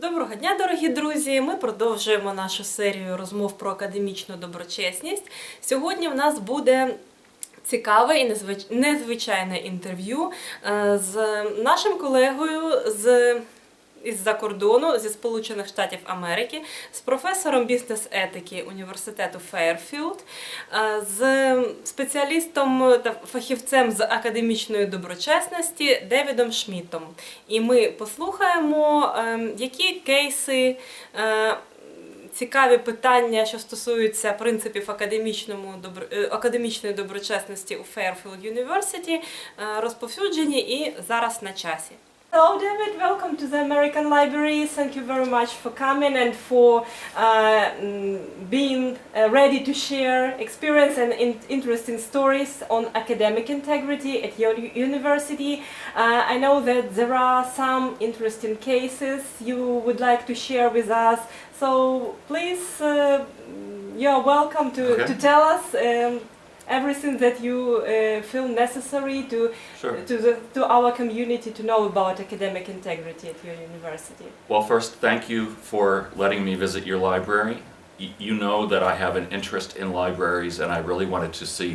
Доброго дня, дорогі друзі! Ми продовжуємо нашу серію розмов про академічну доброчесність. Сьогодні в нас буде цікаве і незвичайне інтерв'ю з нашим колегою із-за кордону, зі Сполучених Штатів Америки, з професором бізнес-етики університету Fairfield, з спеціалістом та фахівцем з академічної доброчесності Девідом Шмідтом. І ми послухаємо, які кейси, цікаві питання, що стосуються принципів академічної доброчесності у Fairfield University, розповсюджені і зараз на часі. Hello David, welcome to the American Library. Thank you very much for coming and for being ready to share experience and interesting stories on academic integrity at your university. I know that there are some interesting cases you would like to share with us. So please, you are welcome to tell us everything that you feel necessary to our community to know about academic integrity at your university. Well, first, thank you for letting me visit your library. You know that I have an interest in libraries, and I really wanted to see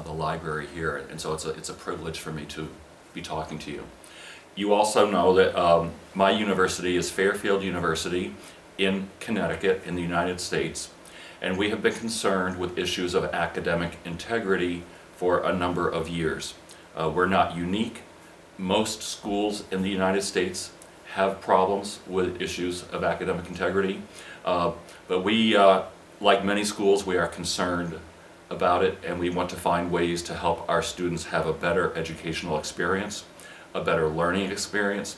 the library here, and so it's a privilege for me to be talking to you. You also know that my university is Fairfield University in Connecticut in the United States. And we have been concerned with issues of academic integrity for a number of years. We're not unique. Most schools in the United States have problems with issues of academic integrity. But we, like many schools, we are concerned about it, and we want to find ways to help our students have a better educational experience, a better learning experience.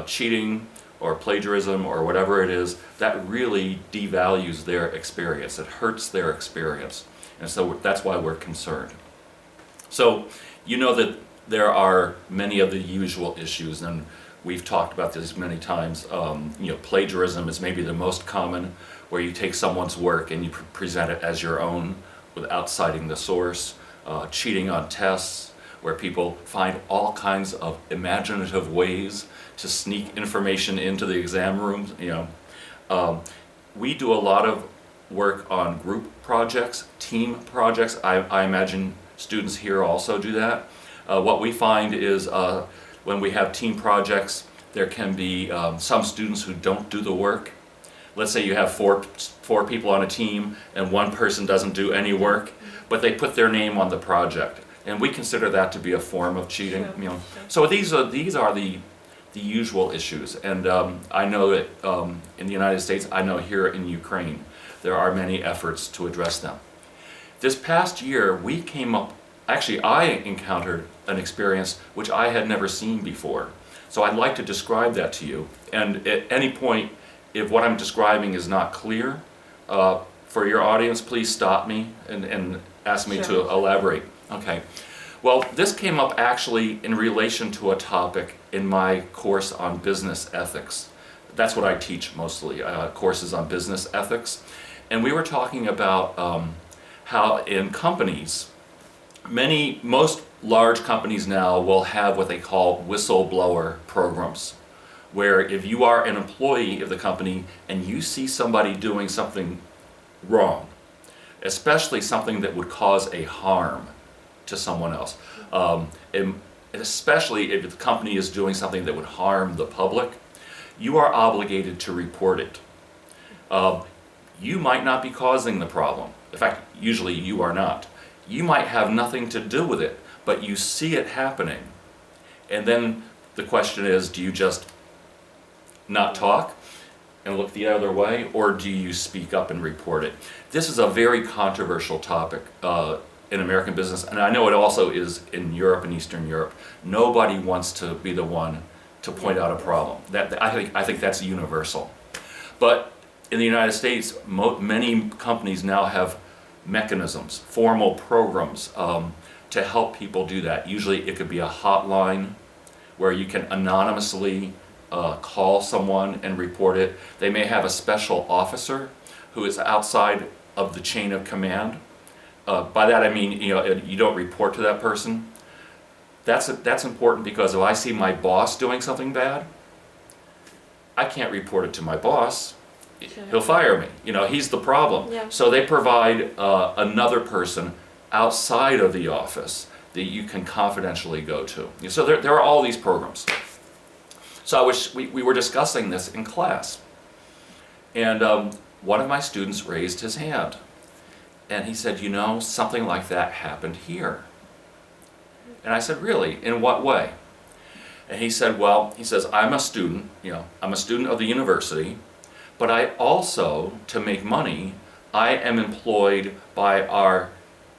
Cheating or plagiarism or whatever it is, that really devalues their experience. It hurts their experience. And so that's why we're concerned. So you know that there are many of the usual issues, and we've talked about this many times. Plagiarism is maybe the most common, where you take someone's work and you present it as your own without citing the source. Cheating on tests, where people find all kinds of imaginative ways to sneak information into the exam rooms. We do a lot of work on group projects, team projects. I imagine students here also do that. What we find is when we have team projects, there can be some students who don't do the work. Let's say you have four people on a team and one person doesn't do any work, but they put their name on the project. And we consider that to be a form of cheating. So these are the usual issues. And I know that in the United States, I know here in Ukraine, there are many efforts to address them. This past year, I encountered an experience which I had never seen before. So I'd like to describe that to you. And at any point, if what I'm describing is not clear, for your audience, please stop me and ask me to elaborate. Okay. Well, this came up actually in relation to a topic in my course on business ethics. That's what I teach mostly, courses on business ethics. And we were talking about how in companies, most large companies now will have what they call whistleblower programs, where if you are an employee of the company and you see somebody doing something wrong, especially something that would cause a harm to someone else, and especially if the company is doing something that would harm the public, you are obligated to report it. You might not be causing the problem. In fact, usually you are not. You might have nothing to do with it, but you see it happening. And then the question is, do you just not talk and look the other way, or do you speak up and report it? This is a very controversial topic in American business, and I know it also is in Europe and Eastern Europe. Nobody wants to be the one to point out a problem. I think that's universal. But in the United States, many companies now have mechanisms, formal programs to help people do that. Usually it could be a hotline where you can anonymously call someone and report it. They may have a special officer who is outside of the chain of command. By that I mean, you don't report to that person. That's important because if I see my boss doing something bad, I can't report it to my boss. Sure. He'll fire me. You know, he's the problem. Yeah. So they provide another person outside of the office that you can confidentially go to. So there are all these programs. So we were discussing this in class. And one of my students raised his hand. And he said, you know, something like that happened here. And I said, really? In what way? And he said, well, he says, I'm a student, you know, I'm a student of the university, but I also, to make money, I am employed by our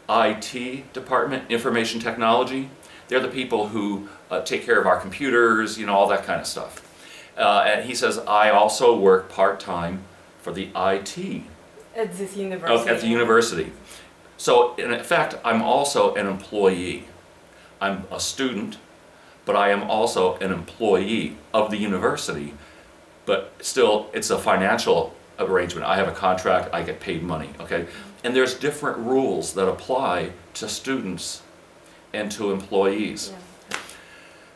IT department, information technology. They're the people who take care of our computers, you know, all that kind of stuff. And he says, I also work part-time for the IT. At this university. At the university. So in effect, I'm also an employee. I'm a student, but I am also an employee of the university. But still, it's a financial arrangement. I have a contract, I get paid money, okay? And there's different rules that apply to students and to employees. Yeah.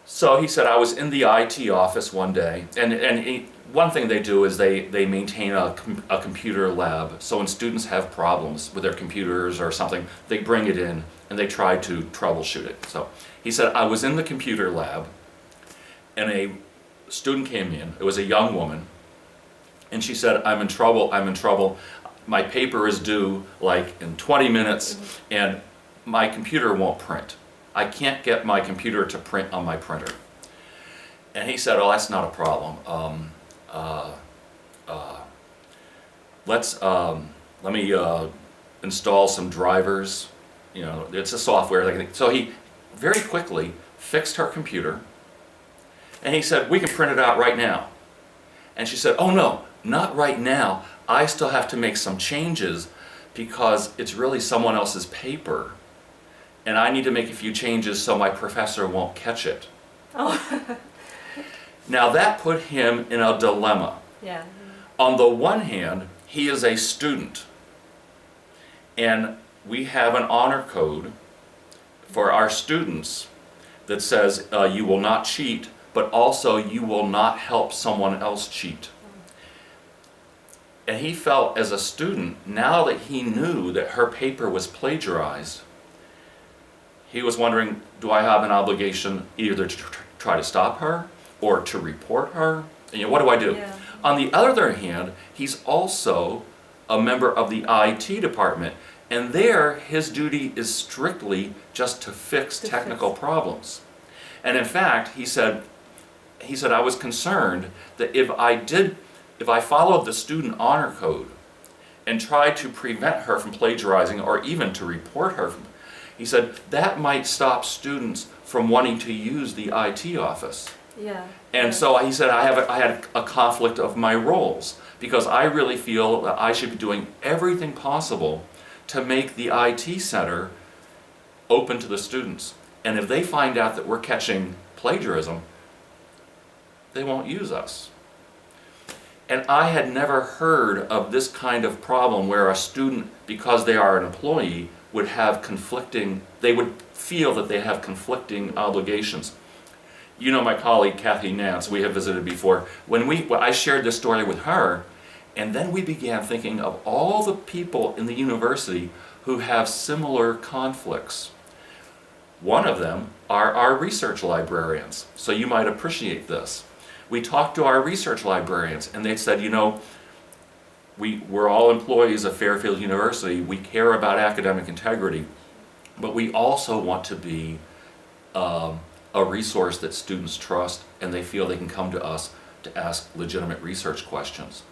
So he said, I was in the IT office one day, and one thing they do is they maintain a computer lab. So when students have problems with their computers or something, they bring it in and they try to troubleshoot it. So he said, I was in the computer lab and a student came in. It was a young woman. And she said, I'm in trouble. My paper is due like in 20 minutes and my computer won't print. I can't get my computer to print on my printer. And he said, oh, that's not a problem. Let me install some drivers. You know, it's a software. So he very quickly fixed her computer. And he said, we can print it out right now. And she said, oh no, not right now. I still have to make some changes because it's really someone else's paper. And I need to make a few changes so my professor won't catch it. Oh. Now that put him in a dilemma. Yeah. On the one hand, he is a student. And we have an honor code for our students that says you will not cheat, but also you will not help someone else cheat. And he felt as a student, now that he knew that her paper was plagiarized, he was wondering, do I have an obligation either to try to stop her or to report her? You know, what do I do? Yeah. On the other hand, he's also a member of the IT department, and there his duty is strictly just to fix technical problems. And in fact, he said, I was concerned that if I followed the student honor code and tried to prevent her from plagiarizing or even to report her from, he said, that might stop students from wanting to use the IT office. Yeah. And so he said, I had a conflict of my roles because I really feel that I should be doing everything possible to make the IT center open to the students. And if they find out that we're catching plagiarism, they won't use us. And I had never heard of this kind of problem where a student, because they are an employee, would have they would feel that they have conflicting obligations. You know my colleague Kathy Nance, we have visited before. When I shared this story with her, and then we began thinking of all the people in the university who have similar conflicts. One of them are our research librarians, so you might appreciate this. We talked to our research librarians and they said, you know, we're all employees of Fairfield University, we care about academic integrity, but we also want to be a resource that students trust and they feel they can come to us to ask legitimate research questions.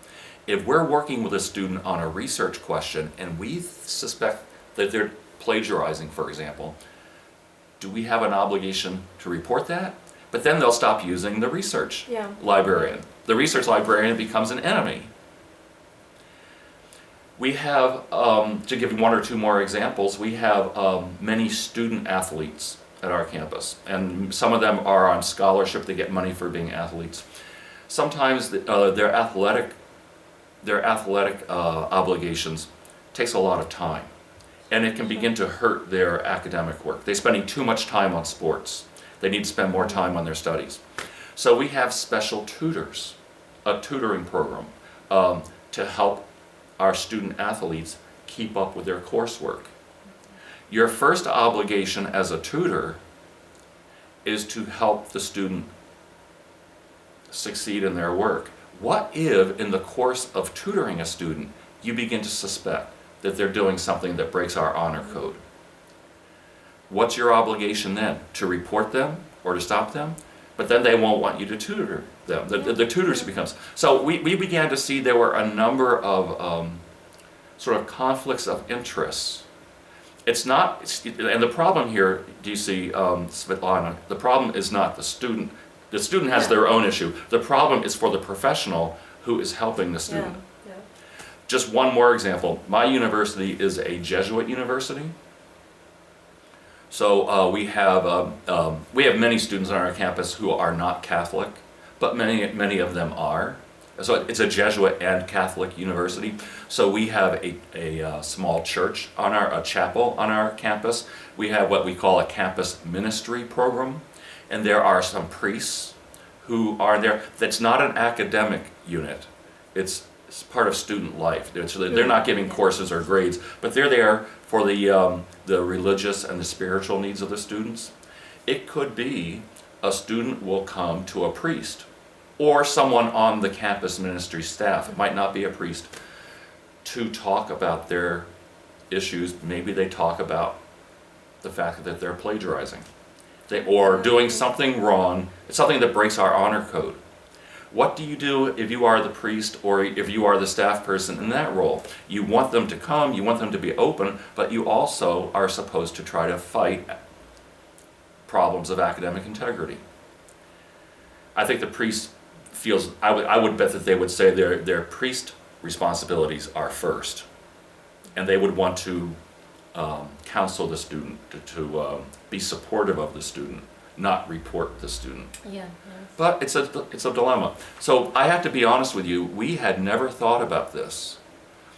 If we're working with a student on a research question and we suspect that they're plagiarizing, for example, do we have an obligation to report that? But then they'll stop using the research librarian. The research librarian becomes an enemy. We have, to give one or two more examples, we have many student athletes at our campus, and some of them are on scholarship, they get money for being athletes. Sometimes their athletic obligations takes a lot of time, and it can begin to hurt their academic work. They're spending too much time on sports. They need to spend more time on their studies. So we have special tutors a tutoring program to help our student athletes keep up with their coursework. Your first obligation as a tutor is to help the student succeed in their work. What if, in the course of tutoring a student, you begin to suspect that they're doing something that breaks our honor code? What's your obligation then? To report them or to stop them? But then they won't want you to tutor them. The tutors becomes... So we began to see there were a number of sort of conflicts of interests. It's not, and the problem here, do you see, Svetlana, the problem is not the student. The student has their own issue. The problem is for the professional who is helping the student. Yeah. Just one more example. My university is a Jesuit university. So we have many students on our campus who are not Catholic, but many of them are. So it's a Jesuit and Catholic university. So we have a small church on a chapel on our campus. We have what we call a campus ministry program, and there are some priests who are there. That's not an academic unit. It's part of student life. They're not giving courses or grades, but they're there for the religious and the spiritual needs of the students. It could be a student will come to a priest or someone on the campus ministry staff, it might not be a priest, to talk about their issues. Maybe they talk about the fact that they're plagiarizing or doing something wrong. It's something that breaks our honor code. What do you do if you are the priest or if you are the staff person in that role? You want them to come, you want them to be open, but you also are supposed to try to fight problems of academic integrity. I think the priest feels, I would bet that they would say their priest responsibilities are first, and they would want to counsel the student, to be supportive of the student, not report the student. Yeah. But it's a dilemma. So I have to be honest with you, we had never thought about this.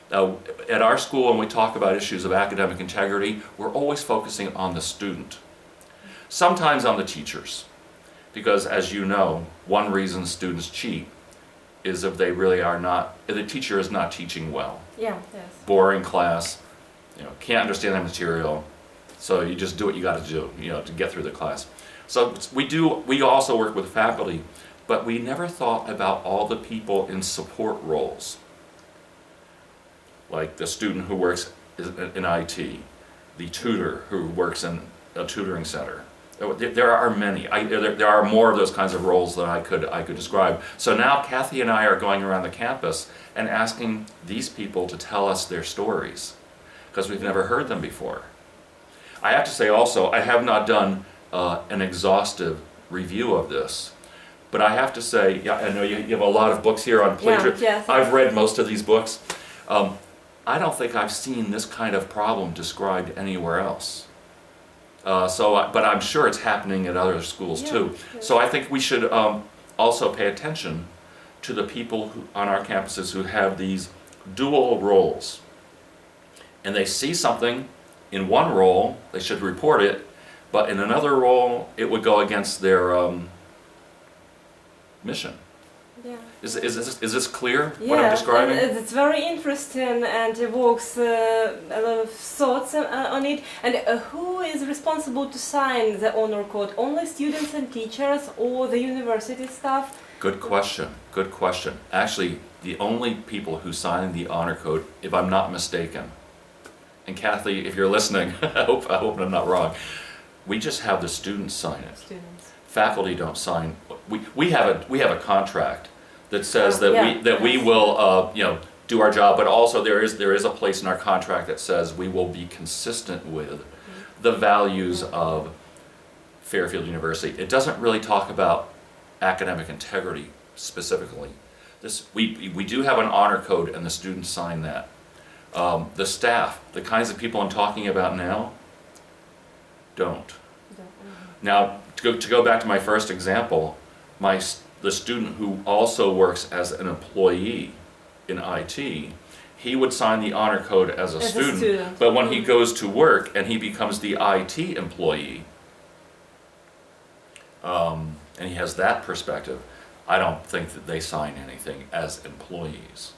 Now, at our school, when we talk about issues of academic integrity, we're always focusing on the student. Sometimes on the teachers, because as you know, one reason students cheat is if they really are not, if the teacher is not teaching well. Yeah, yes. Boring class, can't understand the material, so you just do what you got to do, to get through the class. So we also work with faculty, but we never thought about all the people in support roles, like the student who works in IT, the tutor who works in a tutoring center. There are many. There are more of those kinds of roles that I could describe. So now Kathy and I are going around the campus and asking these people to tell us their stories, because we've never heard them before. I have to say also, I have not done an exhaustive review of this, but I have to say, I know you have a lot of books here on plagiarism. Yes. I've read most of these books. I don't think I've seen this kind of problem described anywhere else. But I'm sure it's happening at other schools too. So I think we should also pay attention to the people on our campuses who have these dual roles. And they see something in one role, they should report it, but in another role, it would go against their mission. Yeah. Is this clear, what I'm describing? Yeah, it's very interesting and evokes a lot of thoughts on it. And who is responsible to sign the honor code? Only students and teachers or the university staff? Good question, good question. Actually, the only people who sign the honor code, if I'm not mistaken, and Kathy, if you're listening, I hope I'm not wrong, we just have the students sign it. Students. Faculty don't sign. We have a contract that says that we will do our job, but also there is a place in our contract that says we will be consistent with the values of Fairfield University. It doesn't really talk about academic integrity specifically. We do have an honor code, and the students sign that. The staff, the kinds of people I'm talking about now, don't. Now, to go back to my first example, the student who also works as an employee in IT, he would sign the honor code as a student, but when he goes to work and he becomes the IT employee, and he has that perspective, I don't think that they sign anything as employees.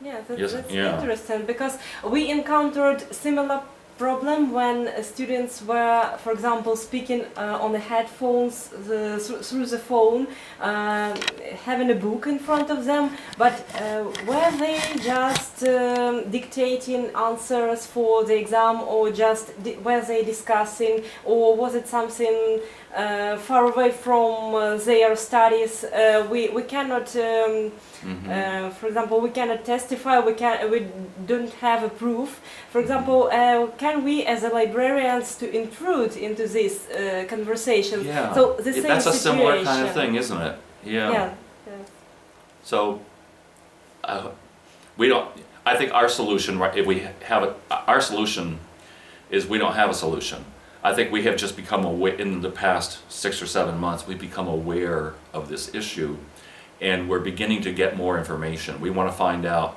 Yeah, Yes, that's yeah. interesting, because we encountered similar problem when students were, for example, speaking on the headphones through the phone, having a book in front of them, but were they just dictating answers for the exam, or just were they discussing, or was it something far away from their studies? We cannot, for example, we cannot testify. We don't have a proof. For example, can we, as a librarians, to intrude into this conversation? Yeah, So the same that's a similar kind of situation. thing, isn't it? Yeah. Yeah. So, we don't. I think our solution, right? If we have it, our solution is we don't have a solution. I think we have just become aware in the past 6 or 7 months. We've become aware of this issue, and we're beginning to get more information. We want to find out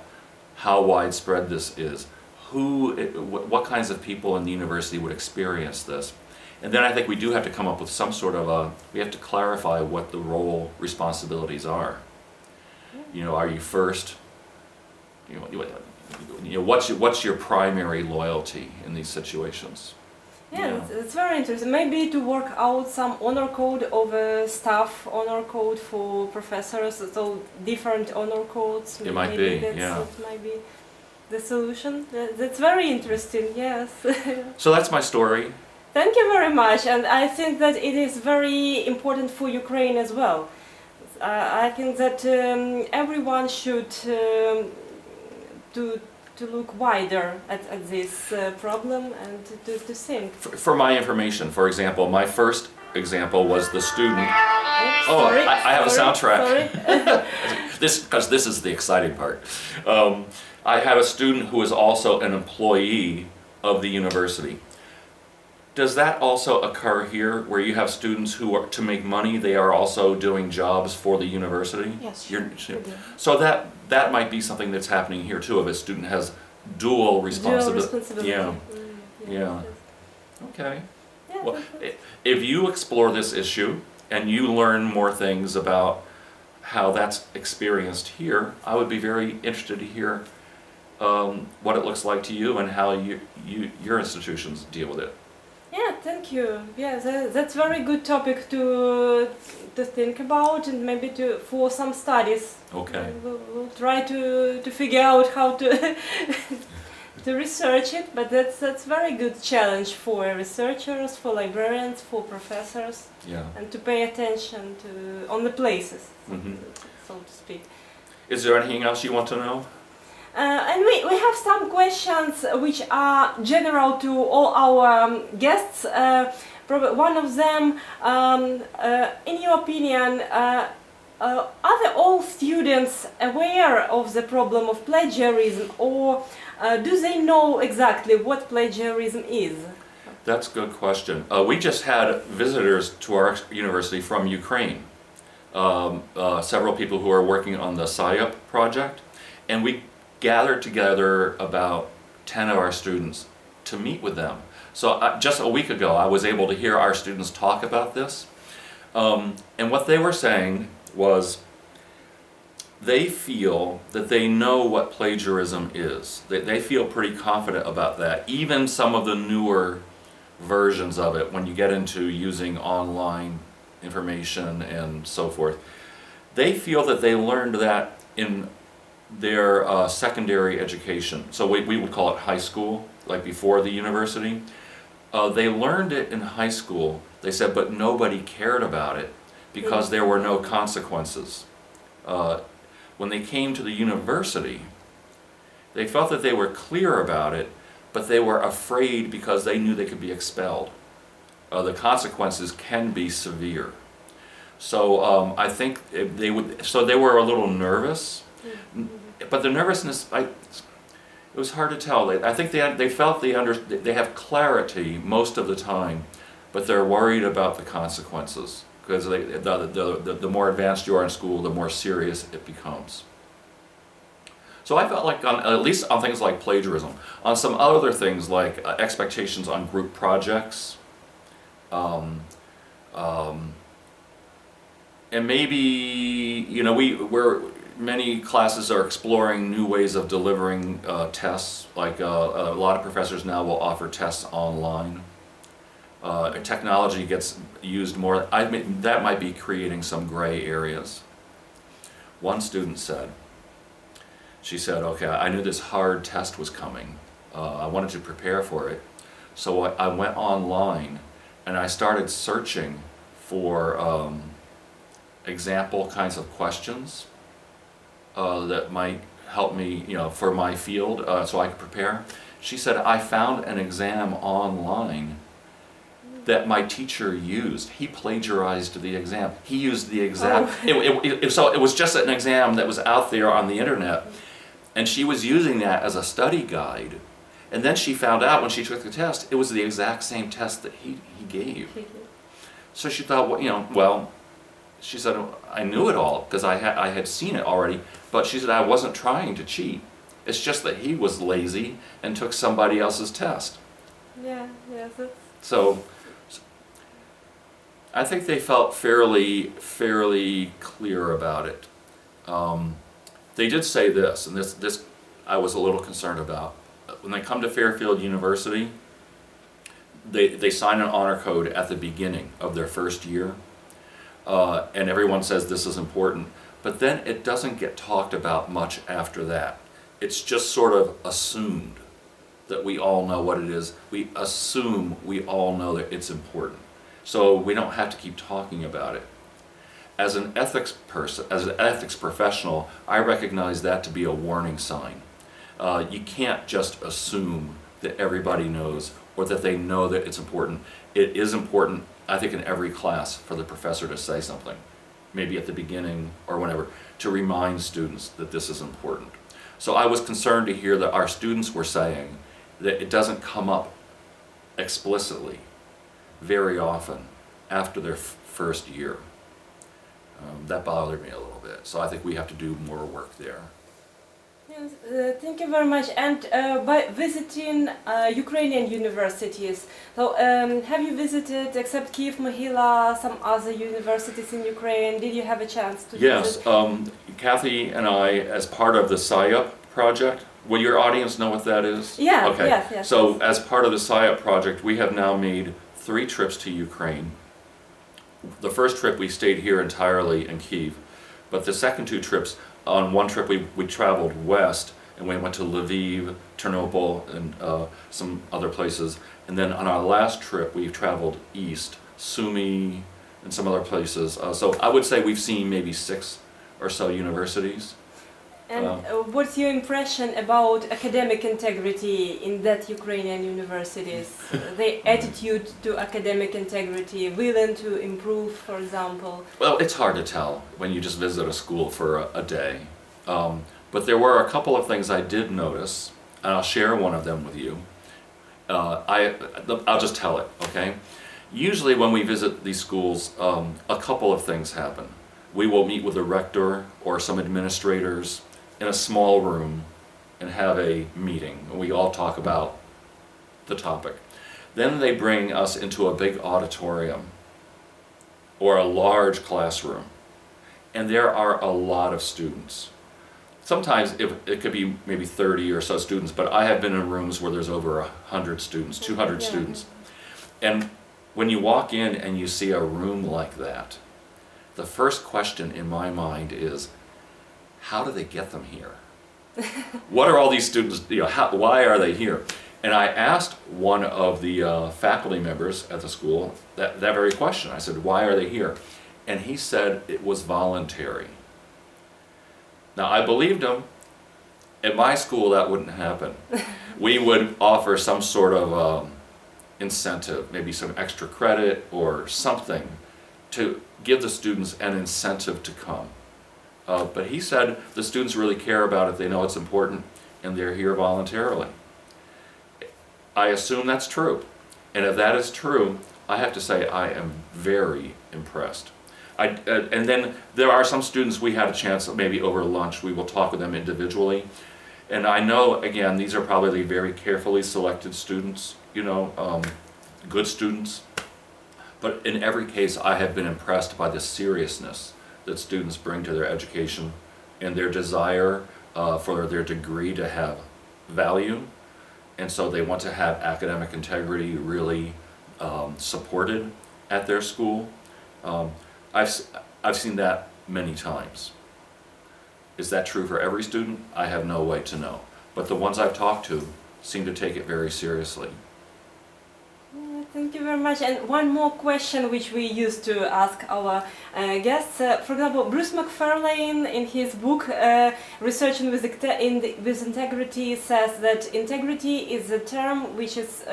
how widespread this is, what kinds of people in the university would experience this. And then I think we do have to come up with some sort of we have to clarify what the role responsibilities are. You know, are you first, what's your primary loyalty in these situations? Yeah, it's very interesting. Maybe to work out some honor code of staff, honor code for professors, so different honor codes. It might be, yeah. It might be the solution. That's very interesting, yes. So that's my story. Thank you very much, and I think that it is very important for Ukraine as well. I think that everyone should to look wider at this problem and to think. For my information, for example, my first example was the student. Sorry, I have a soundtrack. Sorry. Because this is the exciting part. I had a student who is also an employee of the university. Does that also occur here, where you have students who are, to make money, they are also doing jobs for the university? Yes. So that might be something that's happening here too, if a student has dual responsibility. Yeah. Yeah. Okay. Yeah, Well, if you explore this issue and you learn more things about how that's experienced here, I would be very interested to hear what it looks like to you and how your institutions deal with it. Yeah, thank you. Yeah, that's very good topic to think about, and maybe for some studies. Okay. We'll try to figure out how to to research it, but that's very good challenge for researchers, for librarians, for professors, Yeah. and to pay attention on the places, Mhm. so to speak. Is there anything else you want to know? And we have some questions which are general to all our guests. One of them, in your opinion, are all students aware of the problem of plagiarism, or do they know exactly what plagiarism is? That's a good question. We just had visitors to our university from Ukraine. Several people who are working on the SIOP project, and we gathered together about 10 of our students to meet with them. So just a week ago, I was able to hear our students talk about this. And what they were saying was they feel that they know what plagiarism is. They feel pretty confident about that. Even some of the newer versions of it, when you get into using online information and so forth, they feel that they learned that in their secondary education. So we would call it high school, like before the university. They learned it in high school, they said, but nobody cared about it because there were no consequences. When they came to the university, they felt that they were clear about it, but they were afraid because they knew they could be expelled. The consequences can be severe. So I think they were a little nervous. But the nervousness, it was hard to tell. I think they felt they have clarity most of the time, but they're worried about the consequences, because the more advanced you are in school, the more serious it becomes. So I felt like, at least on things like plagiarism, on some other things like expectations on group projects, and maybe, you know, many classes are exploring new ways of delivering tests. Like a lot of professors now will offer tests online. Technology gets used more. That might be creating some gray areas. One student said, she said, okay, I knew this hard test was coming. I wanted to prepare for it. So I went online and I started searching for example kinds of questions that might help me, you know, for my field, so I could prepare. She said, I found an exam online that my teacher used. He plagiarized the exam. He used the exact, so it was just an exam that was out there on the internet, and she was using that as a study guide. And then she found out when she took the test, it was the exact same test that he gave. So she thought, well, you know, well, she said, I knew it all because I had seen it already, but she said, I wasn't trying to cheat. It's just that he was lazy and took somebody else's test. Yeah, that's... So I think they felt fairly clear about it. They did say this, and this I was a little concerned about. When they come to Fairfield University, they sign an honor code at the beginning of their first year, and everyone says this is important, but then it doesn't get talked about much after that. It's just sort of assumed that we all know what it is. We assume we all know that it's important. So we don't have to keep talking about it. As an ethics person, as an ethics professional, I recognize that to be a warning sign. You can't just assume that everybody knows or that they know that it's important. It is important, I think, in every class for the professor to say something, maybe at the beginning or whenever, to remind students that this is important. So I was concerned to hear that our students were saying that it doesn't come up explicitly very often after their first year. That bothered me a little bit, so I think we have to do more work there. Yes, thank you very much. And by visiting Ukrainian universities, so have you visited, except Kyiv, Mohila, some other universities in Ukraine? Did you have a chance to visit? Yes, Kathy and I, as part of the SciUp project, will your audience know what that is? Yeah, okay. yes. So as part of the SciUp project, we have now made 3 trips to Ukraine. The first trip we stayed here entirely in Kyiv, but the second 2 trips, on one trip we traveled west and we went to Lviv, Ternopil, and some other places. And then on our last trip we traveled east, Sumy, and some other places. So I would say we've seen maybe 6 or so universities. And what's your impression about academic integrity in that Ukrainian universities? The attitude to academic integrity, willing to improve, for example? Well, it's hard to tell when you just visit a school for a day. But there were a couple of things I did notice, and I'll share one of them with you. I'll just tell it, okay? Usually when we visit these schools, a couple of things happen. We will meet with the rector or some administrators in a small room and have a meeting. We all talk about the topic. Then they bring us into a big auditorium or a large classroom, and there are a lot of students. Sometimes it could be maybe 30 or so students, but I have been in rooms where there's over 100 students, 200 students. And when you walk in and you see a room like that, the first question in my mind is, how do they get them here? What are all these students, you know, why are they here? And I asked one of the faculty members at the school that very question. I said, why are they here? And he said it was voluntary. Now, I believed him. At my school, that wouldn't happen. We would offer some sort of incentive, maybe some extra credit or something to give the students an incentive to come. But he said the students really care about it, they know it's important, and they're here voluntarily. I assume that's true. And if that is true, I have to say I am very impressed. And then there are some students we had a chance, maybe over lunch, we will talk with them individually. And I know, again, these are probably very carefully selected students, you know, good students. But in every case, I have been impressed by the seriousness that students bring to their education and their desire for their degree to have value. And so they want to have academic integrity really supported at their school. I've seen that many times. Is that true for every student? I have no way to know. But the ones I've talked to seem to take it very seriously. Thank you very much. And one more question which we used to ask our guests. For example, Bruce McFarlane in his book Researching with Integrity says that integrity is a term which is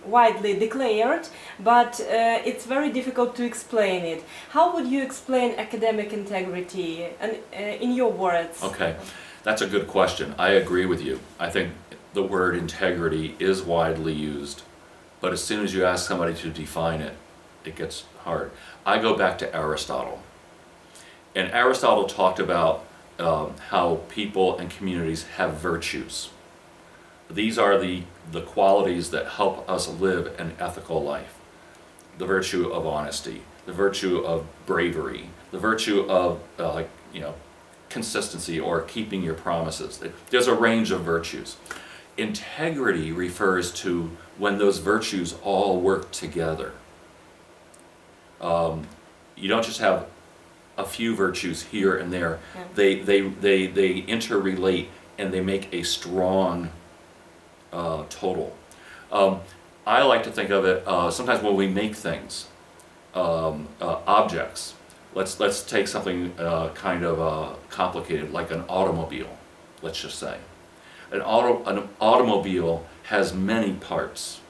widely declared, but it's very difficult to explain it. How would you explain academic integrity in your words? Okay, that's a good question. I agree with you. I think the word integrity is widely used. But as soon as you ask somebody to define it, it gets hard. I go back to Aristotle. And Aristotle talked about how people and communities have virtues. These are the qualities that help us live an ethical life. The virtue of honesty, the virtue of bravery, the virtue of consistency or keeping your promises. There's a range of virtues. Integrity refers to when those virtues all work together. You don't just have a few virtues here and there. Yeah. They interrelate and they make a strong total. I like to think of it sometimes when we make things, objects. Let's take something kind of complicated, like an automobile, let's just say. An automobile has many parts,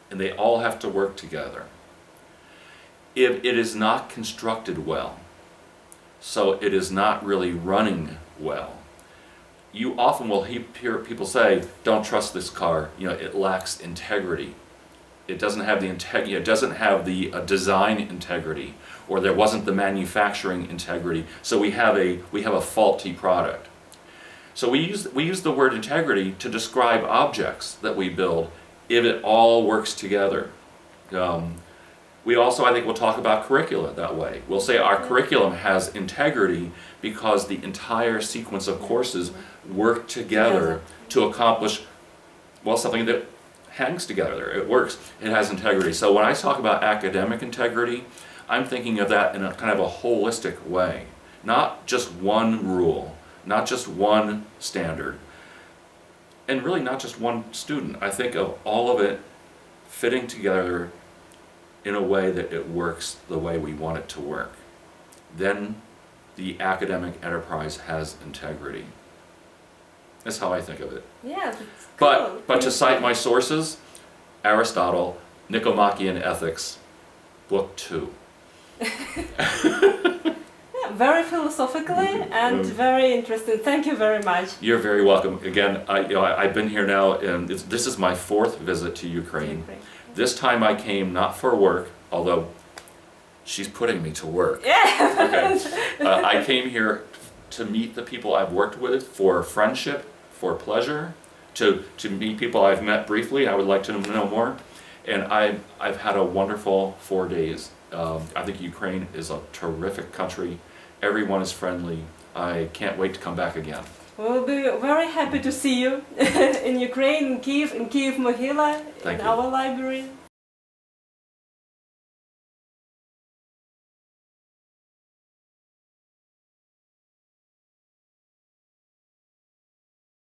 and they all have to work together. If it is not constructed well, so it is not really running well, you often will hear people say, don't trust this car, it lacks integrity. It doesn't have the integrity, it doesn't have the design integrity, or there wasn't the manufacturing integrity, so we have a faulty product. So we use the word integrity to describe objects that we build if it all works together. We also, I think, will talk about curricula that way. We'll say our curriculum has integrity because the entire sequence of courses work together to accomplish, well, something that hangs together. It works. It has integrity. So when I talk about academic integrity, I'm thinking of that in a kind of a holistic way. Not just one rule. Not just one standard, and really not just one student. I think of all of it fitting together in a way that it works the way we want it to work. Then the academic enterprise has integrity. That's how I think of it. Yeah, that's cool. But to cite my sources, Aristotle, Nicomachean Ethics, Book 2. Very philosophically and very interesting. Thank you very much. You're very welcome. Again, I've been here now, and this is my 4th visit to Ukraine. This time I came not for work, although she's putting me to work. Yeah. Okay. I came here to meet the people I've worked with for friendship, for pleasure, to meet people I've met briefly. I would like to know more. And I've had a wonderful 4 days. I think Ukraine is a terrific country. Everyone is friendly. I can't wait to come back again. We'll be very happy to see you in Ukraine, in Kiev Mohyla, in our library.